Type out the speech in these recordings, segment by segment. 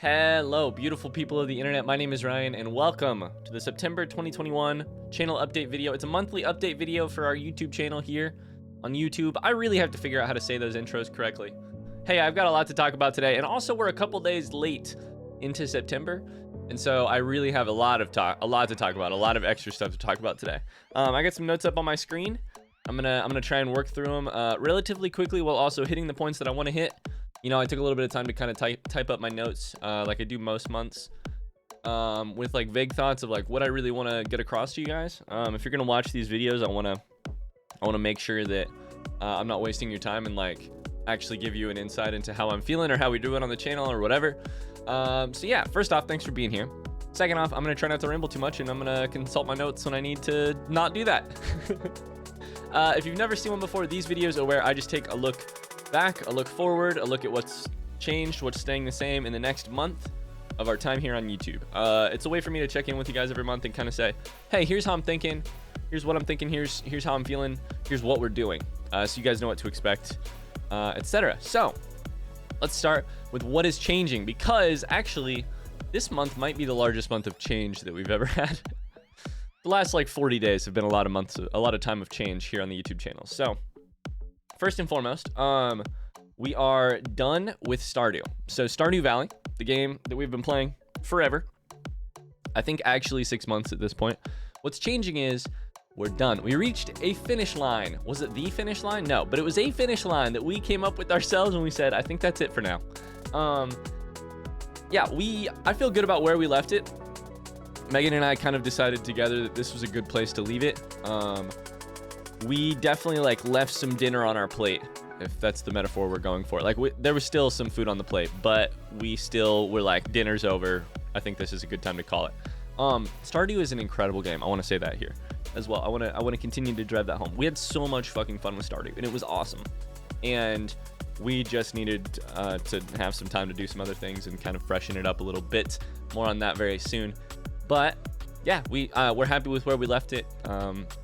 Hello, beautiful people of the internet. My name is Ryan, and welcome to the September 2021 channel update video. It's a monthly update video for our YouTube channel here on YouTube. I really have to figure out how to say those intros correctly. Hey, I've got a lot to talk about today, and also we're a couple days late into September, and so I really have a lot to talk about, a lot of extra stuff to talk about today. I got some notes up on my screen. I'm gonna try and work through them relatively quickly while also hitting the points that I want to hit. You know, I took a little bit of time to kind of type up my notes like I do most months with like vague thoughts of like what I really want to get across to you guys. If you're gonna watch these videos, I want to make sure that I'm not wasting your time and like actually give you an insight into how I'm feeling or how we do it on the channel or whatever. So yeah, first off, thanks for being here. Second off, I'm gonna try not to ramble too much, and I'm gonna consult my notes when I need to not do that. If you've never seen one before, these videos are where I just take a look back, a look forward, a look at what's changed, what's staying the same in the next month of our time here on YouTube. It's a way for me to check in with you guys every month and kind of say, hey, here's how I'm thinking, here's what I'm thinking, here's how I'm feeling, here's what we're doing, so you guys know what to expect, etc. So let's start with what is changing, because actually this month might be the largest month of change that we've ever had. The last like 40 days have been a lot of time of change here on the YouTube channel. So first and foremost, we are done with Stardew. So Stardew Valley, the game that we've been playing forever, I think actually 6 months at this point. What's changing is we're done. We reached a finish line. Was it the finish line? No, but it was a finish line that we came up with ourselves and we said, I think that's it for now. Yeah, I feel good about where we left it. Megan and I kind of decided together that this was a good place to leave it. We definitely like left some dinner on our plate, if that's the metaphor we're going for. Like there was still some food on the plate, but we still were like, dinner's over. I think this is a good time to call it. Stardew is an incredible game. I want to say that here as well. I want to continue to drive that home. We had so much fucking fun with Stardew, and it was awesome. And we just needed to have some time to do some other things and kind of freshen it up a little bit. More on that very soon. But yeah, we're happy with where we left it.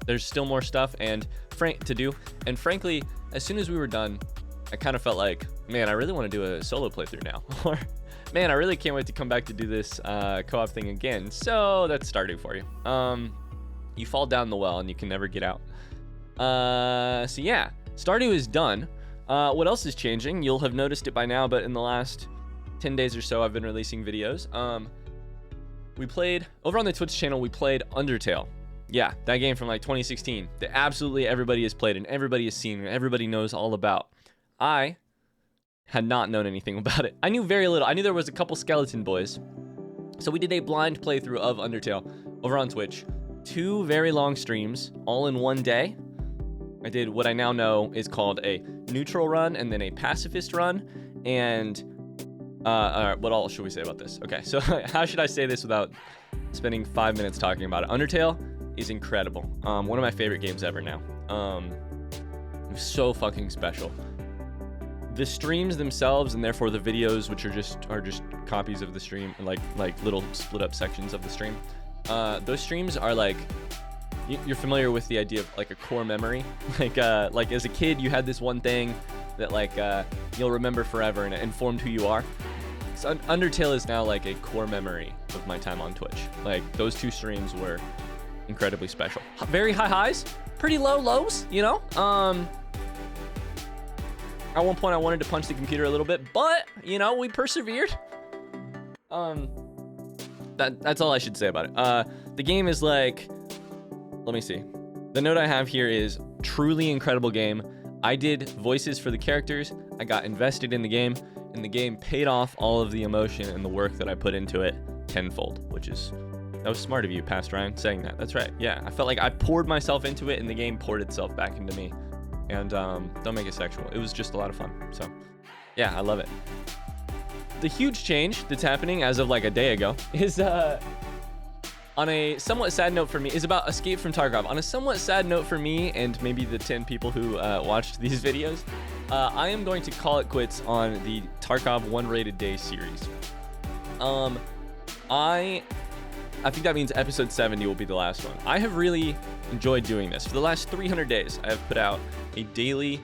There's still more stuff to do, and frankly, as soon as we were done, I kind of felt like, man, I really want to do a solo playthrough now, or man, I really can't wait to come back to do this co-op thing again. So that's Stardew for you. You fall down the well and you can never get out. So yeah, Stardew is done. What else is changing? You'll have noticed it by now, but in the last 10 days or so, I've been releasing videos. We played over on the Twitch channel. We played Undertale. Yeah, that game from like 2016 that absolutely everybody has played and everybody has seen and everybody knows all about. I had not known anything about it. I knew very little. I knew there was a couple skeleton boys. So we did a blind playthrough of Undertale over on Twitch. 2 very long streams all in one day. I did what I now know is called a neutral run and then a pacifist run. And all right, what all should we say about this? Okay, so how should I say this without spending 5 minutes talking about it? Undertale is incredible. One of my favorite games ever now. It was so fucking special. The streams themselves, and therefore the videos, which are just copies of the stream, like little split up sections of the stream. Those streams are like, you're familiar with the idea of like a core memory. Like as a kid, you had this one thing that like you'll remember forever and it informed who you are. So Undertale is now like a core memory of my time on Twitch. Like those 2 streams were incredibly special. Very high highs, pretty low lows, you know? At one point I wanted to punch the computer a little bit, but you know, we persevered. That's all I should say about it. The game is like, let me see. The note I have here is truly incredible game. I did voices for the characters. I got invested in the game, and the game paid off all of the emotion and the work that I put into it tenfold, that was smart of you, Past Ryan, saying that. That's right. Yeah, I felt like I poured myself into it, and the game poured itself back into me. And don't make it sexual. It was just a lot of fun. So yeah, I love it. The huge change that's happening as of like a day ago is on a somewhat sad note for me, is about Escape from Tarkov. On a somewhat sad note for me and maybe the 10 people who watched these videos, I am going to call it quits on the Tarkov 1 rated day series. I think that means episode 70 will be the last one. I have really enjoyed doing this. For the last 300 days, I have put out a daily,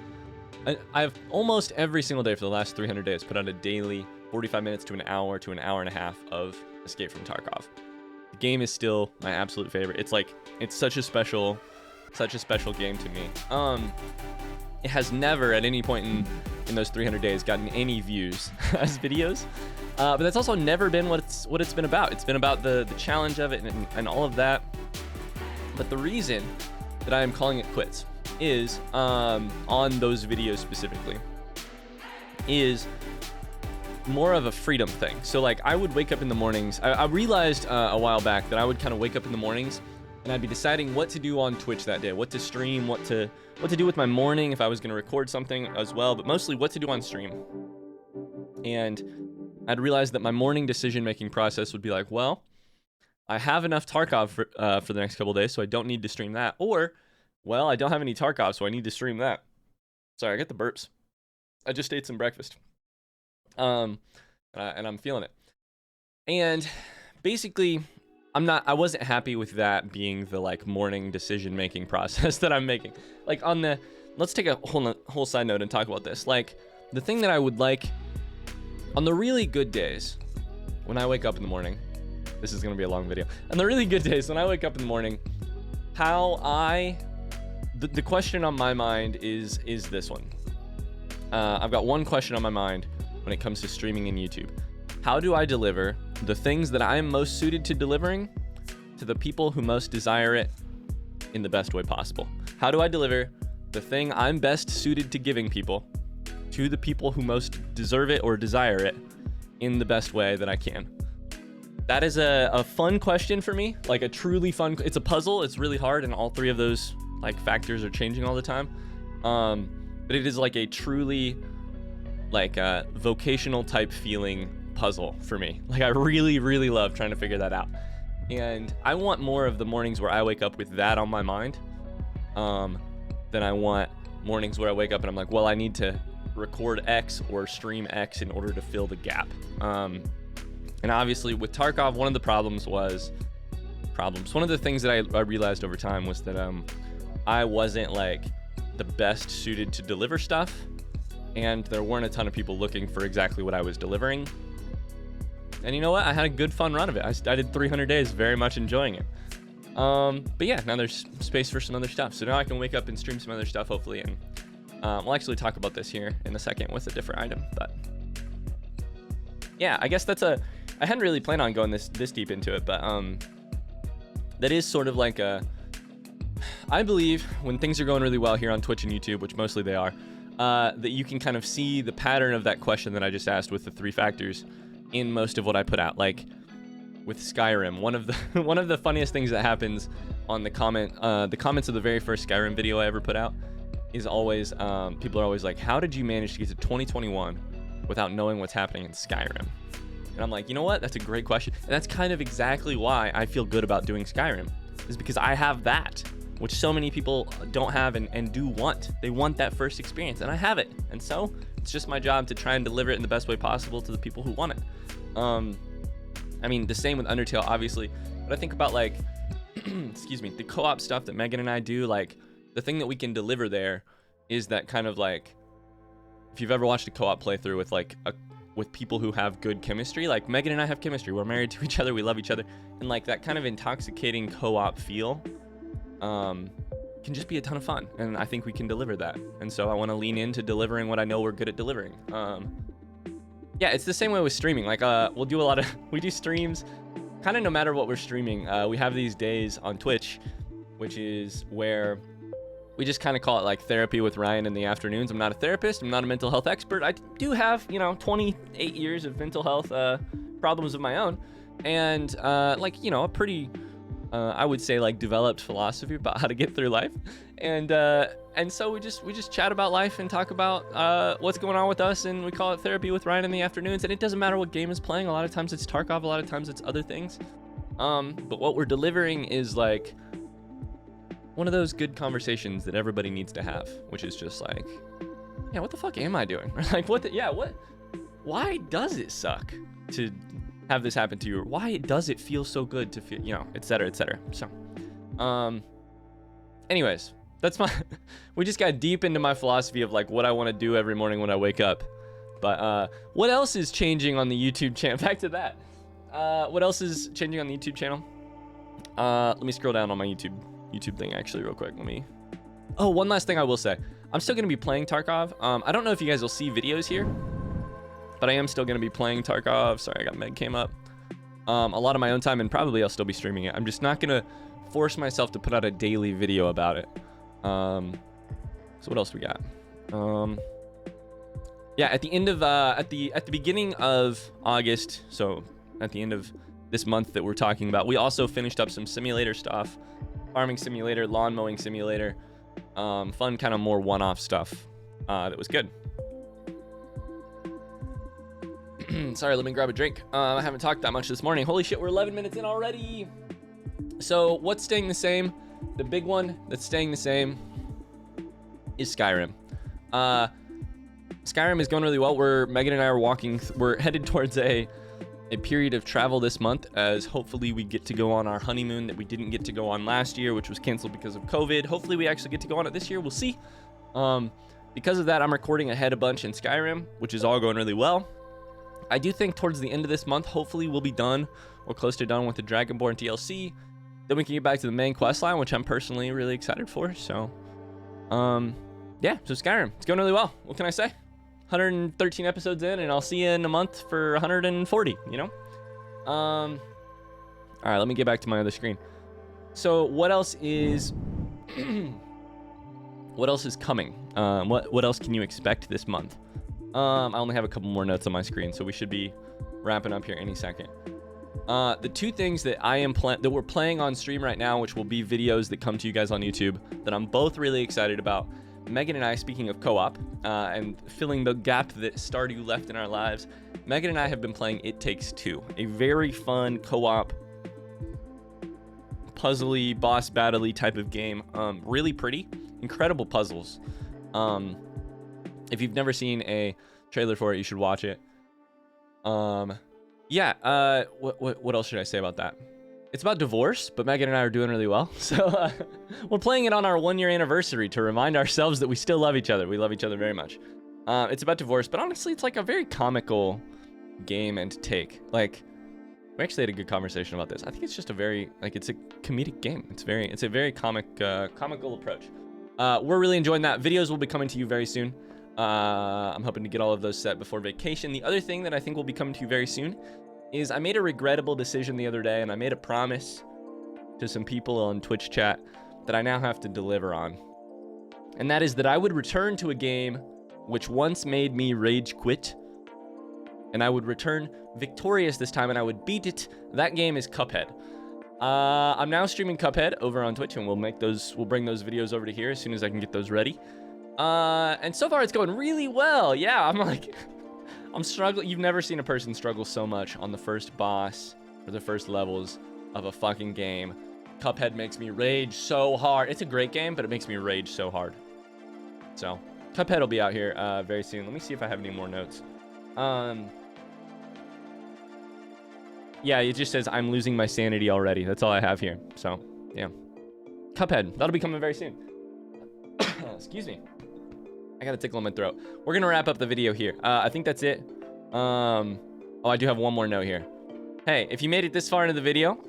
I've almost every single day for the last 300 days put out a daily 45 minutes to an hour and a half of Escape from Tarkov. The game is still my absolute favorite. It's like, it's such a special game to me. It has never at any point in those 300 days gotten any views as videos, but that's also never been what it's been about. It's been about the challenge of it and all of that. But the reason that I am calling it quits is, on those videos specifically, is more of a freedom thing. So like, I would wake up in the mornings. I realized a while back that I would kind of wake up in the mornings and I'd be deciding what to do on Twitch that day, what to stream, what to do with my morning if I was going to record something as well, but mostly what to do on stream. And I'd realized that my morning decision-making process would be like, well, I have enough Tarkov for the next couple days, so I don't need to stream that. Or, well, I don't have any Tarkov, so I need to stream that. Sorry, I get the burps. I just ate some breakfast. And I'm feeling it. And basically, I wasn't happy with that being the like morning decision-making process that I'm making. Like let's take a whole side note and talk about this. Like, the thing that I would like on the really good days when I wake up in the morning, this is going to be a long video. On the really good days when I wake up in the morning, the question on my mind is this one. I've got one question on my mind when it comes to streaming in YouTube. How do I deliver the things that I am most suited to delivering to the people who most desire it in the best way possible? How do I deliver the thing I'm best suited to giving people to the people who most deserve it or desire it in the best way that I can? That is a fun question for me, like a truly fun, it's a puzzle. It's really hard, and all three of those like factors are changing all the time. But it is like a truly like a vocational type feeling puzzle for me. Like, I really, really love trying to figure that out. And I want more of the mornings where I wake up with that on my mind, than I want mornings where I wake up and I'm like, well, I need to record X or stream X in order to fill the gap. And obviously with Tarkov, one of the things that I realized over time was that I wasn't like the best suited to deliver stuff, and there weren't a ton of people looking for exactly what I was delivering. And you know what? I had a good fun run of it. I did 300 days, very much enjoying it. But yeah, now there's space for some other stuff. So now I can wake up and stream some other stuff, hopefully. And we'll actually talk about this here in a second with a different item. But yeah, I guess I hadn't really planned on going this deep into it, but that is sort of like I believe when things are going really well here on Twitch and YouTube, which mostly they are, that you can kind of see the pattern of that question that I just asked with the 3 factors in most of what I put out. Like with Skyrim, one of the funniest things that happens on the comments of the very first Skyrim video I ever put out is always people are always like, how did you manage to get to 2021 without knowing what's happening in Skyrim? And I'm like, you know what? That's a great question. And that's kind of exactly why I feel good about doing Skyrim, is because I have that, which so many people don't have and do want. They want that first experience, and I have it. And so it's just my job to try and deliver it in the best way possible to the people who want it. I mean, the same with Undertale, obviously, but I think about like, excuse me, the co-op stuff that Megan and I do. Like, the thing that we can deliver there is that kind of like, if you've ever watched a co-op playthrough with like with people who have good chemistry, like Megan and I have chemistry, we're married to each other, we love each other, and like that kind of intoxicating co-op feel can just be a ton of fun, and I think we can deliver that. And so I want to lean into delivering what I know we're good at delivering. Yeah, it's the same way with streaming. Like, we do streams kind of no matter what we're streaming. We have these days on Twitch, which is where we just kind of call it like therapy with Ryan in the afternoons. I'm not a therapist, I'm not a mental health expert. I do have, 28 years of mental health problems of my own, and a pretty I would say like developed philosophy about how to get through life. And so we just chat about life and talk about what's going on with us, and we call it therapy with Ryan in the afternoons. And it doesn't matter what game is playing. A lot of times it's Tarkov, a lot of times it's other things. But what we're delivering is like one of those good conversations that everybody needs to have, which is just like, yeah, what the fuck am I doing? Like, why does it suck to have this happen to you? Or why does it feel so good to feel, et cetera, et cetera. So, anyways, that's we just got deep into my philosophy of like what I want to do every morning when I wake up. But what else is changing on the YouTube channel? Back to that. What else is changing on the YouTube channel? Let me scroll down on my YouTube thing actually real quick. Oh, one last thing I will say. I'm still going to be playing Tarkov. I don't know if you guys will see videos here, but I am still going to be playing Tarkov. Sorry, I got Meg came up. A lot of my own time, and probably I'll still be streaming it. I'm just not going to force myself to put out a daily video about it. So what else we got? Yeah, at the end of at the beginning of August, so at the end of this month that we're talking about, we also finished up some simulator stuff, farming simulator, lawn mowing simulator, fun kind of more one-off stuff that was good. Sorry, let me grab a drink. I haven't talked that much this morning. Holy shit, we're 11 minutes in already. So what's staying the same? The big one that's staying the same is Skyrim. Skyrim is going really well. Megan and I are we're headed towards a period of travel this month, as hopefully we get to go on our honeymoon that we didn't get to go on last year, which was canceled because of COVID. Hopefully we actually get to go on it this year. We'll see. Because of that, I'm recording ahead a bunch in Skyrim, which is all going really well. I do think towards the end of this month, hopefully we'll be done or close to done with the Dragonborn DLC. Then we can get back to the main quest line, which I'm personally really excited for. So, yeah, so Skyrim, it's going really well. What can I say? 113 episodes in, and I'll see you in a month for 140, you know? All right, let me get back to my other screen. So what else is what else is coming? What else can you expect this month? I only have a couple more notes on my screen, so we should be wrapping up here any second. The two things that that we're playing on stream right now, which will be videos that come to you guys on YouTube, that I'm both really excited about. Megan and I, speaking of co-op, and filling the gap that Stardew left in our lives, Megan and I have been playing It Takes Two, a very fun co-op, puzzly, boss battle-y type of game. Really pretty, incredible puzzles. If you've never seen a trailer for it, you should watch it. Yeah, what else should I say about that? It's about divorce, but Megan and I are doing really well. So we're playing it on our 1-year anniversary to remind ourselves that we still love each other. We love each other very much. It's about divorce, but honestly, it's like a very comical game and take. Like, we actually had a good conversation about this. I think it's just a very, like, it's a comedic game. It's a very comical approach. We're really enjoying that. Videos will be coming to you very soon. I'm hoping to get all of those set before vacation. The other thing that I think will be coming to you very soon is I made a regrettable decision the other day, and I made a promise to some people on Twitch chat that I now have to deliver on. And that is that I would return to a game which once made me rage quit, and I would return victorious this time, and I would beat it. That game is Cuphead. I'm now streaming Cuphead over on Twitch, and we'll bring those videos over to here as soon as I can get those ready. And so far it's going really well. Yeah, I'm struggling. You've never seen a person struggle so much on the first boss or the first levels of a fucking game. Cuphead makes me rage so hard. It's a great game, but it makes me rage so hard. So Cuphead will be out here very soon. Let me see if I have any more notes. Yeah, it just says I'm losing my sanity already. That's all I have here. So yeah, Cuphead, that'll be coming very soon. Excuse me, I got a tickle in my throat. We're gonna wrap up the video here. I think that's it. Oh, I do have one more note here. Hey, if you made it this far into the video,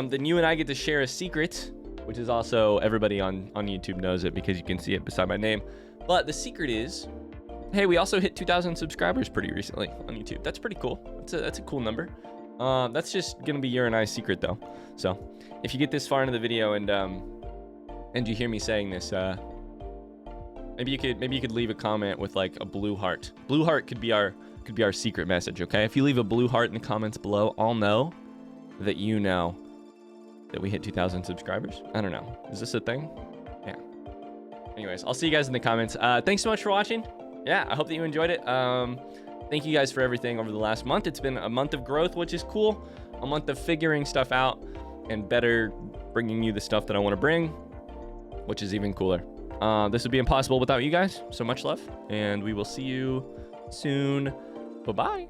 then you and I get to share a secret, which is also, everybody on YouTube knows it because you can see it beside my name. But the secret is, hey, we also hit 2,000 subscribers pretty recently on YouTube. That's pretty cool. That's a cool number. That's just gonna be your and I's secret though. So if you get this far into the video and you hear me saying this, maybe you could leave a comment with like a blue heart. Blue heart could be our secret message, okay? If you leave a blue heart in the comments below, I'll know that you know that we hit 2,000 subscribers. I don't know. Is this a thing? Yeah. Anyways, I'll see you guys in the comments. Thanks so much for watching. Yeah, I hope that you enjoyed it. Thank you guys for everything over the last month. It's been a month of growth, which is cool. A month of figuring stuff out and better bringing you the stuff that I want to bring, which is even cooler. This would be impossible without you guys. So much love, and we will see you soon. Bye-bye.